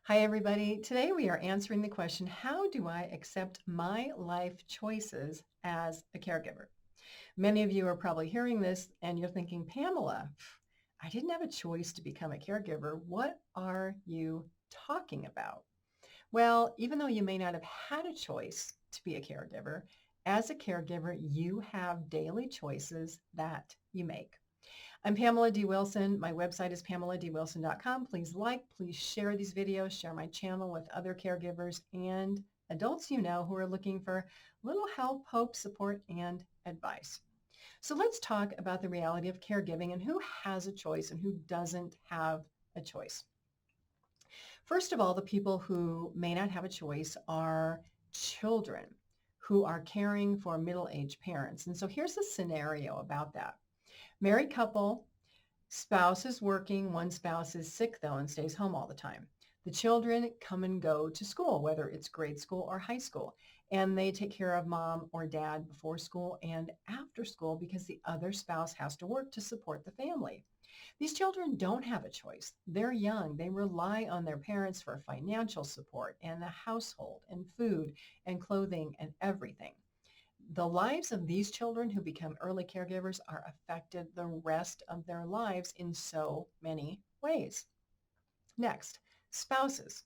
Hi, everybody. Today we are answering the question, how do I accept my life choices as a caregiver? Many of you are probably hearing this and you're thinking, Pamela, I didn't have a choice to become a caregiver. What are you talking about? Well, even though you may not have had a choice to be a caregiver, as a caregiver, you have daily choices that you make. I'm Pamela D Wilson. My website is pameladwilson.com. Please like, please share these videos, share my channel with other caregivers and adults you know who are looking for a little help, hope, support, and advice. So let's talk about the reality of caregiving and who has a choice and who doesn't have a choice. First of all, the people who may not have a choice are children who are caring for middle-aged parents. And so here's a scenario about that. Married couple, spouse is working, one spouse is sick though and stays home all the time. The children come and go to school, whether it's grade school or high school, and they take care of mom or dad before school and after school because the other spouse has to work to support the family. These children don't have a choice. They're young. They rely on their parents for financial support and the household and food and clothing and everything. The lives of these children who become early caregivers are affected the rest of their lives in so many ways. Next, spouses.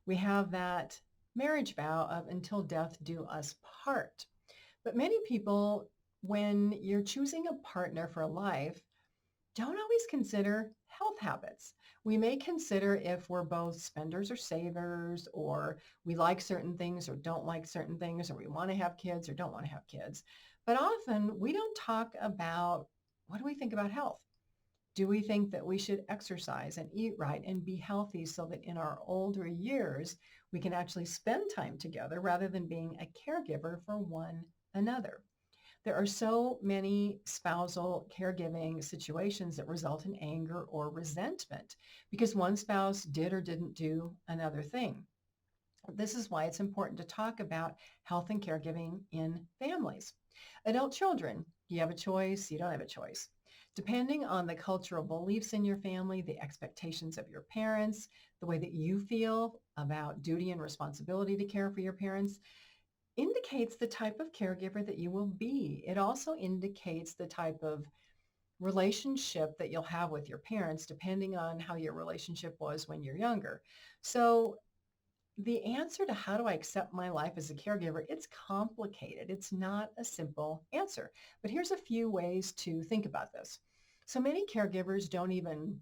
We have that marriage vow of until death do us part. But many people, when you're choosing a partner for life, don't always consider health habits. We may consider if we're both spenders or savers, or we like certain things or don't like certain things, or we want to have kids or don't want to have kids. But often we don't talk about what do we think about health? Do we think that we should exercise and eat right and be healthy so that in our older years, we can actually spend time together rather than being a caregiver for one another? There are so many spousal caregiving situations that result in anger or resentment because one spouse did or didn't do another thing. This is why it's important to talk about health and caregiving in families. Adult children, you have a choice, you don't have a choice. Depending on the cultural beliefs in your family, the expectations of your parents, the way that you feel about duty and responsibility to care for your parents, indicates the type of caregiver that you will be. It also indicates the type of relationship that you'll have with your parents, depending on how your relationship was when you're younger. So the answer to how do I accept my life as a caregiver, it's complicated. It's not a simple answer. But here's a few ways to think about this. So many caregivers don't even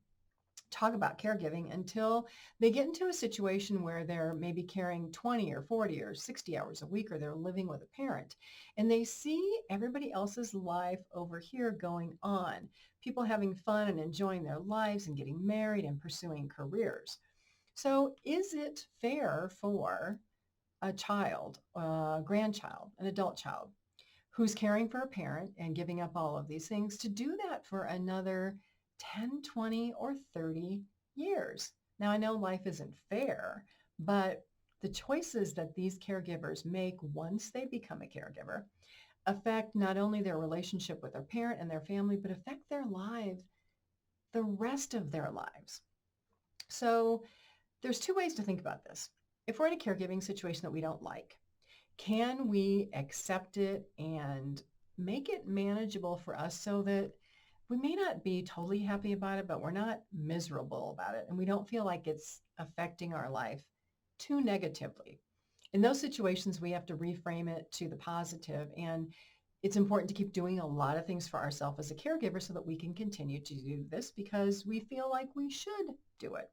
talk about caregiving until they get into a situation where they're maybe caring 20 or 40 or 60 hours a week, or they're living with a parent and they see everybody else's life over here going on, people having fun and enjoying their lives and getting married and pursuing careers. So is it fair for a child, a grandchild, an adult child who's caring for a parent and giving up all of these things to do that for another 10, 20, or 30 years? Now, I know life isn't fair, but the choices that these caregivers make once they become a caregiver affect not only their relationship with their parent and their family, but affect their lives, the rest of their lives. So there's two ways to think about this. If we're in a caregiving situation that we don't like, can we accept it and make it manageable for us so that we may not be totally happy about it, but we're not miserable about it and we don't feel like it's affecting our life too negatively? In those situations, we have to reframe it to the positive, and it's important to keep doing a lot of things for ourselves as a caregiver so that we can continue to do this because we feel like we should do it.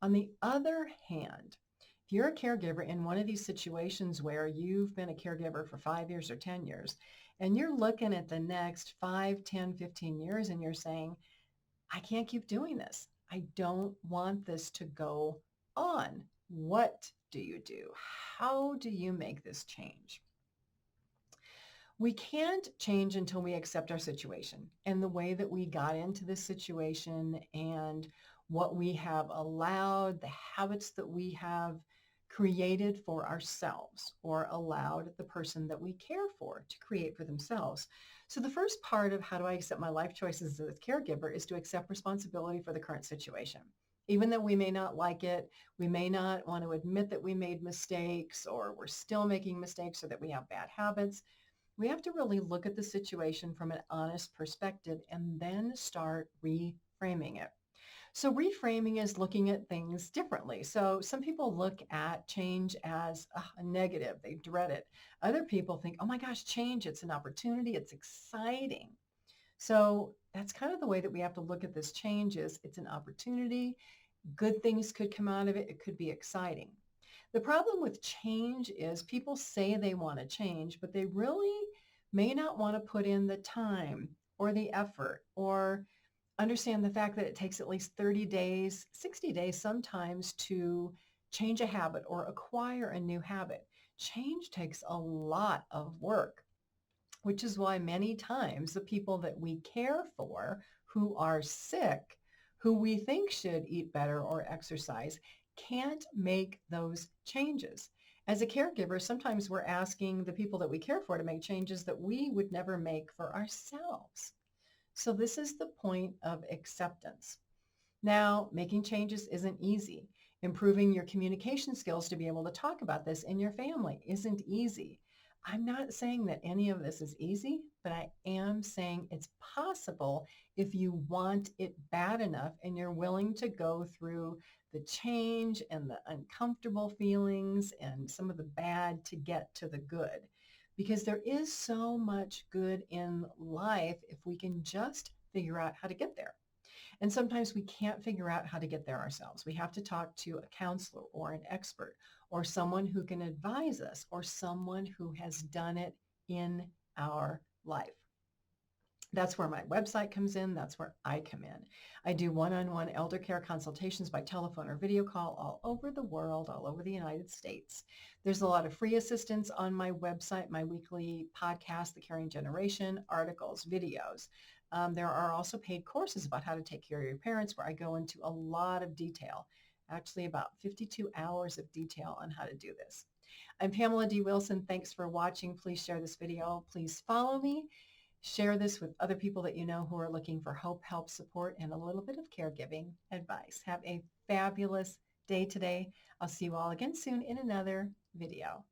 On the other hand, if you're a caregiver in one of these situations where you've been a caregiver for 5 years or 10 years, and you're looking at the next 5, 10, 15 years and you're saying, I can't keep doing this. I don't want this to go on. What do you do? How do you make this change? We can't change until we accept our situation and the way that we got into this situation and what we have allowed, the habits that we have created for ourselves or allowed the person that we care for to create for themselves. So the first part of how do I accept my life choices as a caregiver is to accept responsibility for the current situation. Even though we may not like it, we may not want to admit that we made mistakes or we're still making mistakes or that we have bad habits. We have to really look at the situation from an honest perspective and then start reframing it. So reframing is looking at things differently. So some people look at change as a negative. They dread it. Other people think, oh my gosh, change, it's an opportunity. It's exciting. So that's kind of the way that we have to look at this change is it's an opportunity. Good things could come out of it. It could be exciting. The problem with change is people say they want to change, but they really may not want to put in the time or the effort or understand the fact that it takes at least 30 days, 60 days sometimes to change a habit or acquire a new habit. Change takes a lot of work, which is why many times the people that we care for who are sick, who we think should eat better or exercise, can't make those changes. As a caregiver, sometimes we're asking the people that we care for to make changes that we would never make for ourselves. So this is the point of acceptance. Now, making changes isn't easy. Improving your communication skills to be able to talk about this in your family isn't easy. I'm not saying that any of this is easy, but I am saying it's possible if you want it bad enough and you're willing to go through the change and the uncomfortable feelings and some of the bad to get to the good. Because there is so much good in life if we can just figure out how to get there. And sometimes we can't figure out how to get there ourselves. We have to talk to a counselor or an expert or someone who can advise us or someone who has done it in our life. That's where my website comes in. That's where I come in. I do one-on-one elder care consultations by telephone or video call all over the world, all over the United States. There's a lot of free assistance on my website, my weekly podcast, The Caring Generation, articles, videos. There are also paid courses about how to take care of your parents where I go into a lot of detail, actually about 52 hours of detail on how to do this. I'm Pamela D Wilson. Thanks for watching. Please share this video. Please follow me. Share this with other people that you know who are looking for hope, help, support, and a little bit of caregiving advice. Have a fabulous day today. I'll see you all again soon in another video.